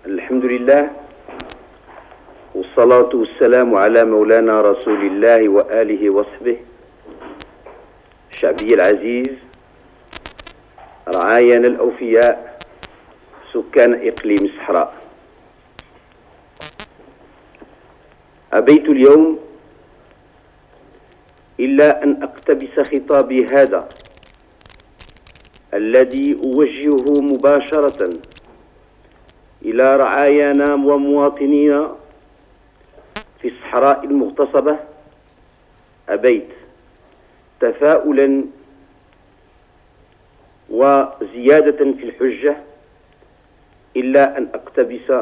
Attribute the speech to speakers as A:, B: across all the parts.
A: الحمد لله والصلاة والسلام على مولانا رسول الله وآله وصحبه. شعبي العزيز، رعايانا الأوفياء، سكان إقليم الصحراء، أبيت اليوم إلا أن أقتبس خطابي هذا الذي أوجهه مباشرة إلى رعايانا ومواطنينا في الصحراء المغتصبة. أبيت تفاؤلا وزيادة في الحجة إلا أن أقتبس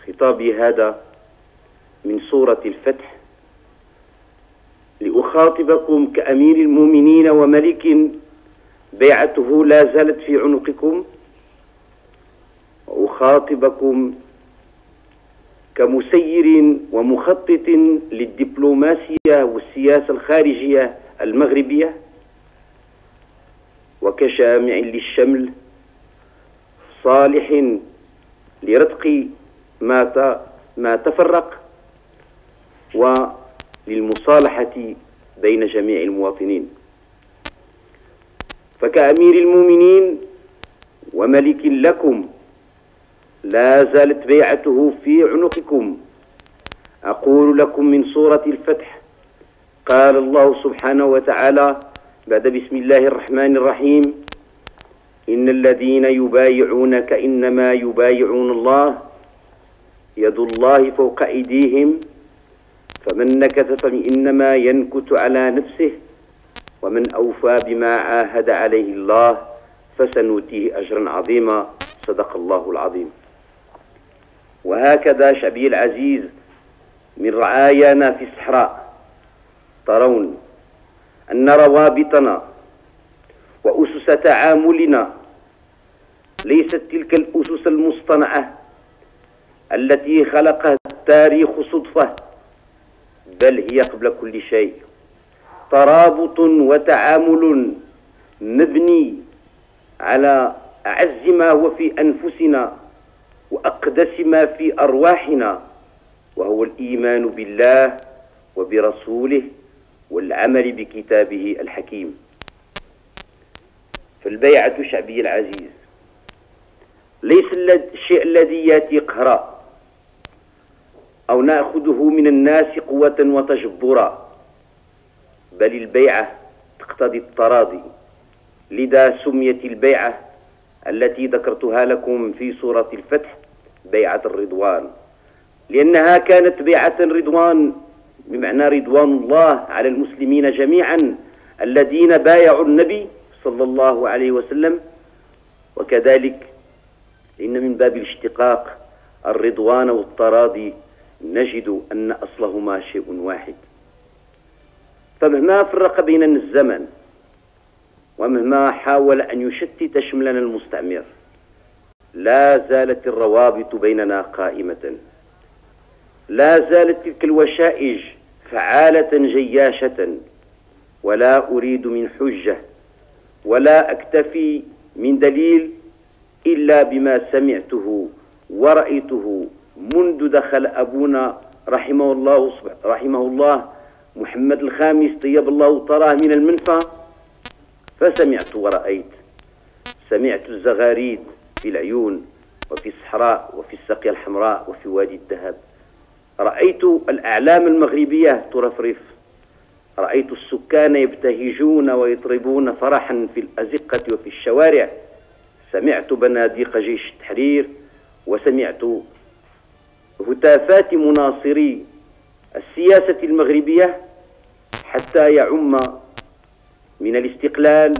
A: خطابي هذا من سورة الفتح لأخاطبكم كأمير المؤمنين وملك بيعته لا زالت في عنقكم، وأخاطبكم كمسير ومخطط للدبلوماسية والسياسة الخارجية المغربية، وكشامع للشمل صالح لرتق ما تفرق وللمصالحة بين جميع المواطنين. فكأمير المؤمنين وملك لكم لا زالت بيعته في عنقكم، أقول لكم من سورة الفتح: قال الله سبحانه وتعالى بعد بسم الله الرحمن الرحيم: إن الذين يبايعونك إنما يبايعون الله يد الله فوق أيديهم فمن نكث فإنما ينكث على نفسه ومن أوفى بما عاهد عليه الله فسنؤتيه أجرا عظيما. صدق الله العظيم. وهكذا شعبي العزيز، من رعايانا في الصحراء ترون أن روابطنا وأسس تعاملنا ليست تلك الأسس المصطنعة التي خلقها التاريخ صدفة، بل هي قبل كل شيء ترابط وتعامل مبني على أعز ما هو في أنفسنا وأقدس ما في أرواحنا، وهو الإيمان بالله وبرسوله والعمل بكتابه الحكيم. فالبيعة شعبي العزيز ليس الشيء الذي يأتي قهرا أو نأخذه من الناس قوة وتجبرا، بل البيعة تقتضي التراضي. لذا سميت البيعة التي ذكرتها لكم في سورة الفتح بيعة الرضوان، لأنها كانت بيعة رضوان بمعنى رضوان الله على المسلمين جميعا الذين بايعوا النبي صلى الله عليه وسلم. وكذلك إن من باب الاشتقاق الرضوان والتراضي نجد أن أصلهما شيء واحد. فمهما فرق بيننا الزمن ومهما حاول أن يشتت شملنا المستعمر، لا زالت الروابط بيننا قائمة، لا زالت تلك الوشائج فعالة جياشة. ولا أريد من حجة ولا أكتفي من دليل إلا بما سمعته ورأيته منذ دخل أبونا رحمه الله محمد الخامس طيب الله طراه من المنفى، فسمعت ورأيت. سمعت الزغاريد في العيون وفي الصحراء وفي الساقية الحمراء وفي وادي الذهب. رأيت الأعلام المغربية ترفرف، رأيت السكان يبتهجون ويطربون فرحا في الأزقة وفي الشوارع. سمعت بناديق جيش التحرير، وسمعت هتافات مناصري السياسة المغربية حتى يعم من الاستقلال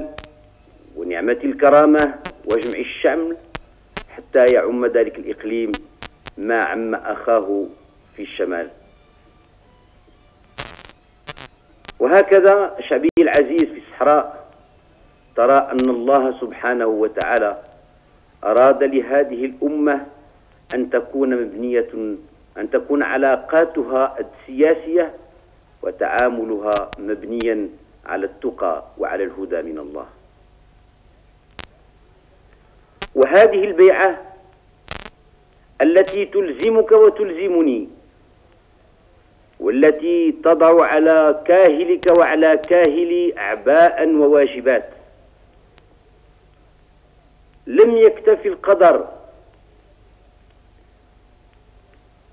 A: ونعمة الكرامة وجمع الشمل، حتى يعم ذلك الإقليم ما عم أخاه في الشمال. وهكذا شعبي العزيز في الصحراء ترى أن الله سبحانه وتعالى أراد لهذه الأمة أن تكون علاقاتها السياسية وتعاملها مبنيا على التقى وعلى الهدى من الله. وهذه البيعة التي تلزمك وتلزمني، والتي تضع على كاهلك وعلى كاهلي أعباء وواجبات. لم يكتفي القدر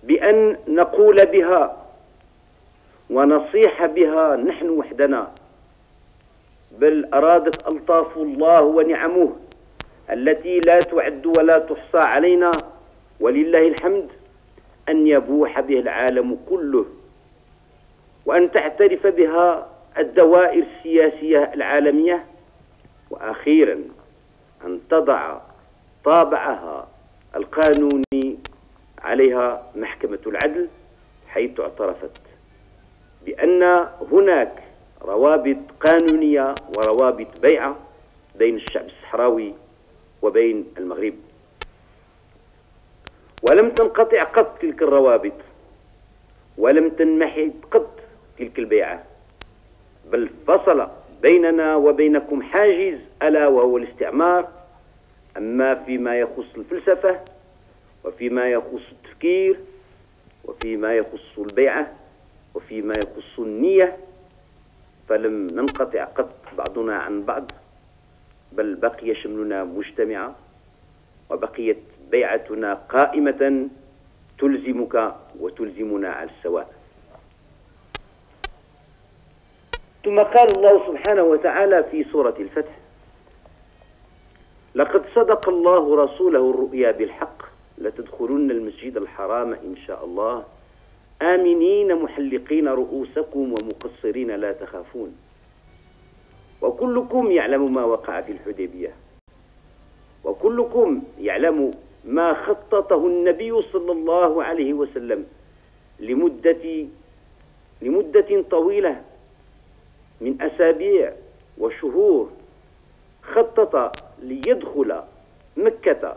A: بأن نقول بها ونصيح بها نحن وحدنا، بل أرادت ألطاف الله ونعمه التي لا تعد ولا تحصى علينا ولله الحمد أن يبوح به العالم كله، وأن تعترف بها الدوائر السياسية العالمية، وأخيرا أن تضع طابعها القانوني عليها محكمة العدل، حيث اعترفت بأن هناك روابط قانونية وروابط بيعة بين الشعب الصحراوي وبين المغرب. ولم تنقطع قط تلك الروابط، ولم تنمحي قط تلك البيعة، بل فصل بيننا وبينكم حاجز ألا وهو الاستعمار، أما فيما يخص الفلسفة وفيما يخص التفكير وفيما يخص البيعة وفيما يخص النية فلم ننقطع قط بعضنا عن بعض، بل بقي شملنا مجتمعا، وبقيت بيعتنا قائمة تلزمك وتلزمنا على السواء. ثم قال الله سبحانه وتعالى في سورة الفتح: لقد صدق الله رسوله الرؤيا بالحق لتدخلن المسجد الحرام إن شاء الله آمنين محلقين رؤوسكم ومقصرين لا تخافون وكلكم يعلم ما وقع في الحديبية، وكلكم يعلم ما خططه النبي صلى الله عليه وسلم لمدة طويلة من أسابيع وشهور. خطط ليدخل مكة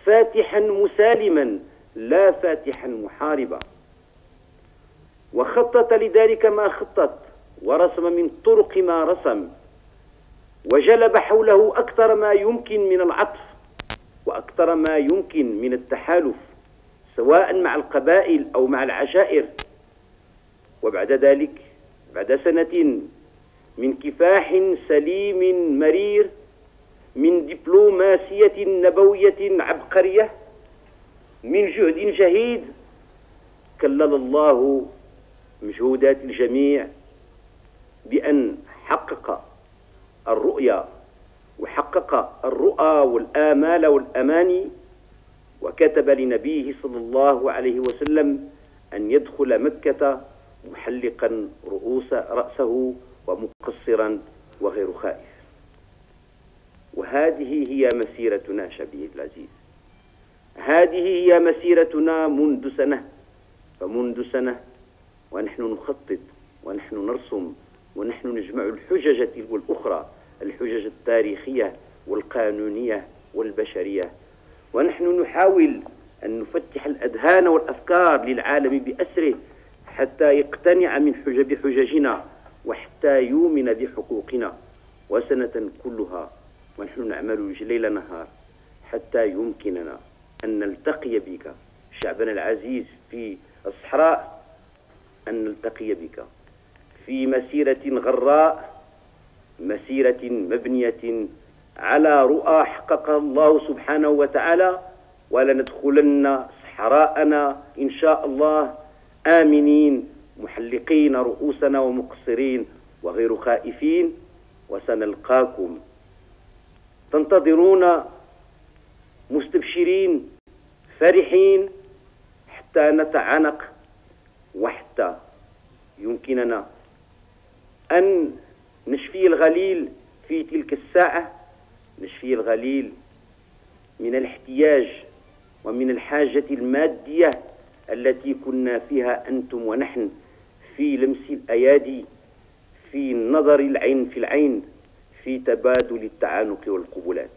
A: فاتحا مسالما لا فاتحا محاربا، وخطط لذلك ما خطط، ورسم من طرق ما رسم، وجلب حوله أكثر ما يمكن من العطف وأكثر ما يمكن من التحالف، سواء مع القبائل أو مع العشائر. وبعد ذلك، بعد سنة من كفاح سليم مرير، من دبلوماسية نبوية عبقرية، من جهد جهيد، كلل الله مجهودات الجميع بأن حقق الرؤيا وحقق الرؤى والآمال والأماني، وكتب لنبيه صلى الله عليه وسلم أن يدخل مكة محلقا رأسه ومقصرا وغير خائف. وهذه هي مسيرتنا شعبي العزيز، هذه هي مسيرتنا منذ سنة، فمنذ سنة ونحن نخطط ونحن نرسم ونحن نجمع الحجج والأخرى، الحجج التاريخية والقانونية والبشرية، ونحن نحاول أن نفتح الأذهان والأفكار للعالم بأسره حتى يقتنع بحججنا وحتى يؤمن بحقوقنا. وسنة كلها ونحن نعمل ليل نهار حتى يمكننا أن نلتقي بك شعبنا العزيز في الصحراء، أن نلتقي بك في مسيرة غراء، مسيرة مبنية على رؤى حققها الله سبحانه وتعالى، ولندخلن صحراءنا إن شاء الله آمنين محلقين رؤوسنا ومقصرين وغير خائفين، وسنلقاكم تنتظرون مستبشرين فرحين حتى نتعانق، وحتى يمكننا أن نشفي الغليل في تلك الساعة، نشفي الغليل من الاحتياج ومن الحاجة المادية التي كنا فيها أنتم ونحن، في لمس الأيادي، في نظر العين في العين، في تبادل التعانق والقبلات.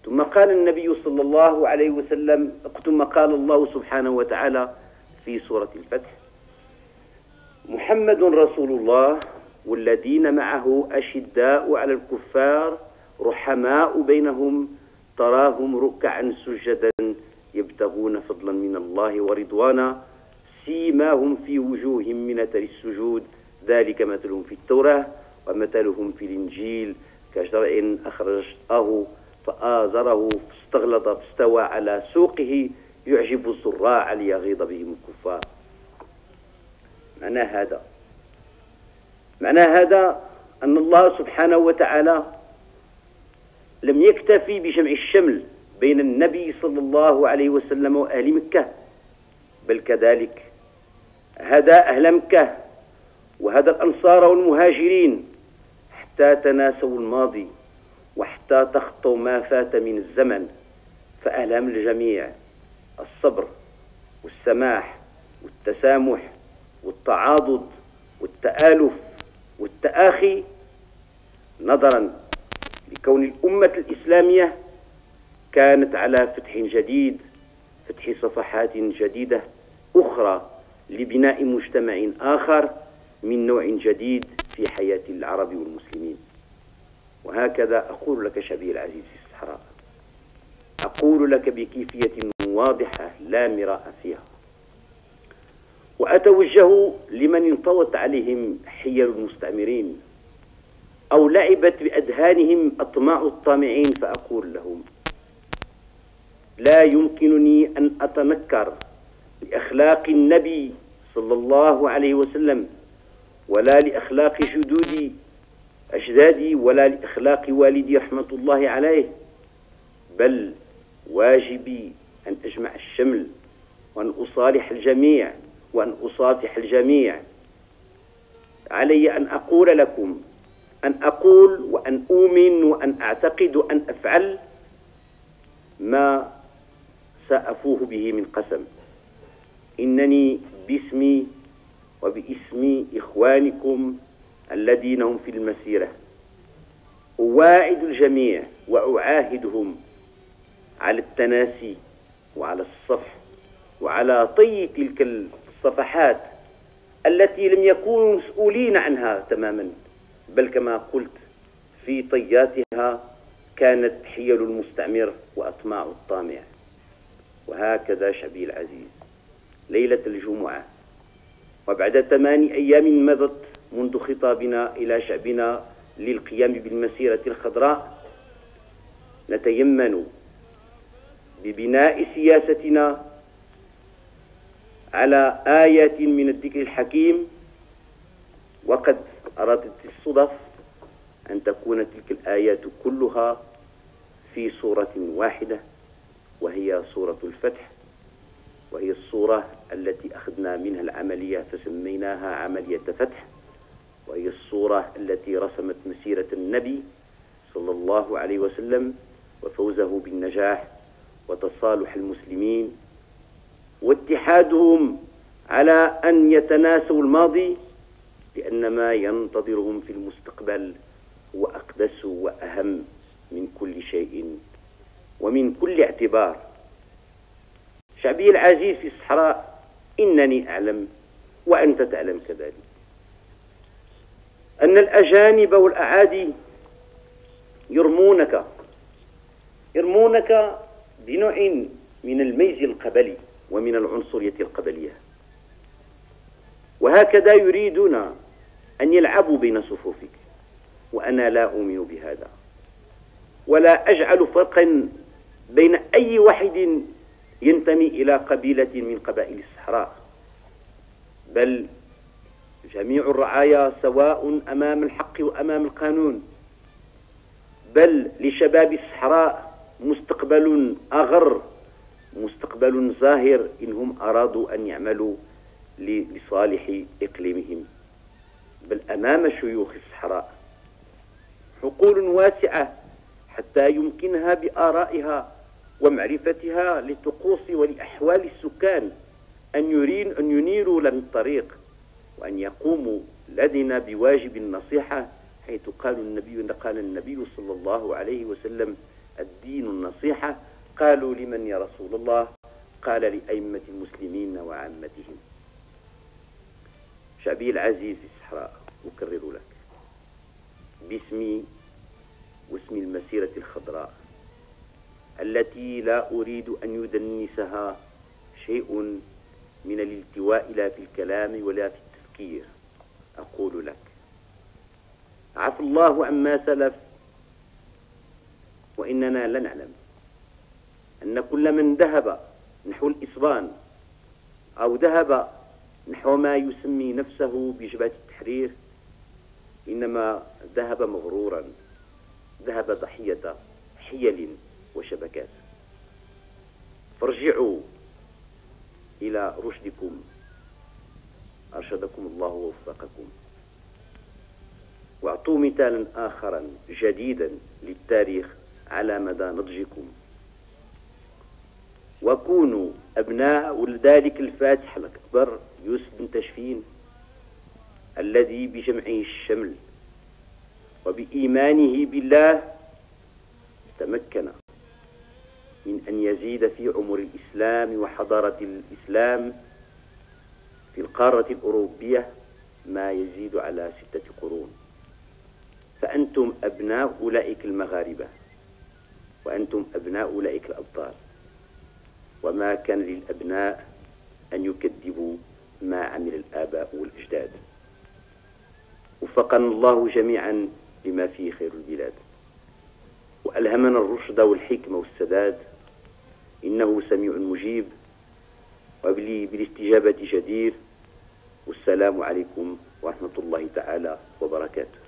A: ثم قال النبي صلى الله عليه وسلم، ثم قال الله سبحانه وتعالى في سورة الفتح: محمد رسول الله والذين معه أشداء على الكفار رحماء بينهم تراهم ركعا سجدا يبتغون فضلا من الله ورضوانا سيماهم في وجوههم من أثر السجود ذلك مثلهم في التوراة ومثلهم في الإنجيل كزرع أخرجه فآزره فاستغلظ فاستوى على سوقه يعجب الزراع ليغيظ بهم الكفار. معنى هذا أن الله سبحانه وتعالى لم يكتفي بجمع الشمل بين النبي صلى الله عليه وسلم وأهل مكة، بل كذلك هدى أهل مكة وهدى الأنصار والمهاجرين حتى تناسوا الماضي وحتى تخطوا ما فات من الزمن، فألهم الجميع الصبر والسماح والتسامح والتعاضد والتآلف والتآخي، نظرا لكون الأمة الإسلامية كانت على فتح جديد، فتح صفحات جديدة أخرى لبناء مجتمع آخر من نوع جديد في حياة العرب والمسلمين. وهكذا أقول لك شبيه العزيز في الصحراء، أقول لك بكيفية واضحة لا مراء فيها، وأتوجه لمن انطوت عليهم حيل المستعمرين أو لعبت بأذهانهم أطماع الطامعين، فأقول لهم لا يمكنني أن أتنكر لأخلاق النبي صلى الله عليه وسلم ولا لأخلاق جدودي أجدادي ولا لأخلاق والدي رحمة الله عليه، بل واجبي أن أجمع الشمل وأن أصالح الجميع وأن أصافح الجميع. علي أن أقول لكم، أن أقول وأن أؤمن وأن أعتقد وأن أفعل ما سأفوه به من قسم. إنني باسمي وباسم إخوانكم الذين هم في المسيرة أواعد الجميع وأعاهدهم على التناسي وعلى الصفح وعلى طي تلك الصفحات التي لم يكونوا مسؤولين عنها تماما، بل كما قلت في طياتها كانت حيل المستعمر وأطماع الطامع. وهكذا شعبي العزيز، ليلة الجمعة وبعد 8 أيام مضت منذ خطابنا إلى شعبنا للقيام بالمسيرة الخضراء، نتيمن ببناء سياستنا على آيات من الذكر الحكيم، وقد أرادت الصدف أن تكون تلك الآيات كلها في سورة واحدة، وهي سورة الفتح، وهي الصورة التي أخذنا منها العملية فسميناها عملية فتح، وهي الصورة التي رسمت مسيرة النبي صلى الله عليه وسلم وفوزه بالنجاح وتصالح المسلمين واتحادهم على أن يتناسوا الماضي، لأن ما ينتظرهم في المستقبل هو أقدس وأهم من كل شيء ومن كل اعتبار. شعبي العزيز في الصحراء، إنني أعلم وأنت تعلم كذلك أن الأجانب والأعادي يرمونك بنوع من الميز القبلي ومن العنصرية القبلية، وهكذا يريدون أن يلعبوا بين صفوفك، وأنا لا أؤمن بهذا، ولا أجعل فرقا بين أي واحد ينتمي إلى قبيلة من قبائل الصحراء، بل جميع الرعايا سواء أمام الحق وأمام القانون، بل لشباب الصحراء مستقبل أغر، مستقبل زاهر إنهم أرادوا أن يعملوا لصالح إقليمهم، بل أمام شيوخ الصحراء حقول واسعة حتى يمكنها بآرائها ومعرفتها لطقوس ولأحوال السكان أن ينيروا لنا الطريق، وأن يقوموا لدينا بواجب النصيحة، حيث قال النبي صلى الله عليه وسلم: الدين النصيحة. قالوا: لمن يا رسول الله؟ قال: لأئمة المسلمين وعامتهم. شعبي العزيز في الصحراء، أكرر لك باسمي واسم المسيرة الخضراء التي لا أريد أن يدنسها شيء من الالتواء لا في الكلام ولا في التفكير، أقول لك: عفى الله عما سلف، وإننا لنعلم أن كل من ذهب نحو الإسبان أو ذهب نحو ما يسمي نفسه بجبهة التحرير إنما ذهب مغرورا، ذهب ضحية حيل وشبكات. فارجعوا إلى رشدكم، أرشدكم الله ووفقكم، واعطوا مثالا آخرا جديدا للتاريخ على مدى نضجكم، وكونوا أبناء ذلك الفاتح الأكبر يوسف بن تاشفين الذي بجمعه الشمل وبإيمانه بالله تمكن من أن يزيد في عمر الإسلام وحضارة الإسلام في القارة الأوروبية ما يزيد على 6 قرون. فأنتم أبناء أولئك المغاربة، وأنتم أبناء أولئك الأبطال، وما كان للأبناء أن يكذبوا ما عمل الآباء والأجداد. وفقنا الله جميعا لما فيه خير البلاد، وألهمنا الرشد والحكمة والسداد، إنه سميع مجيب وبالاستجابة جدير. والسلام عليكم ورحمة الله تعالى وبركاته.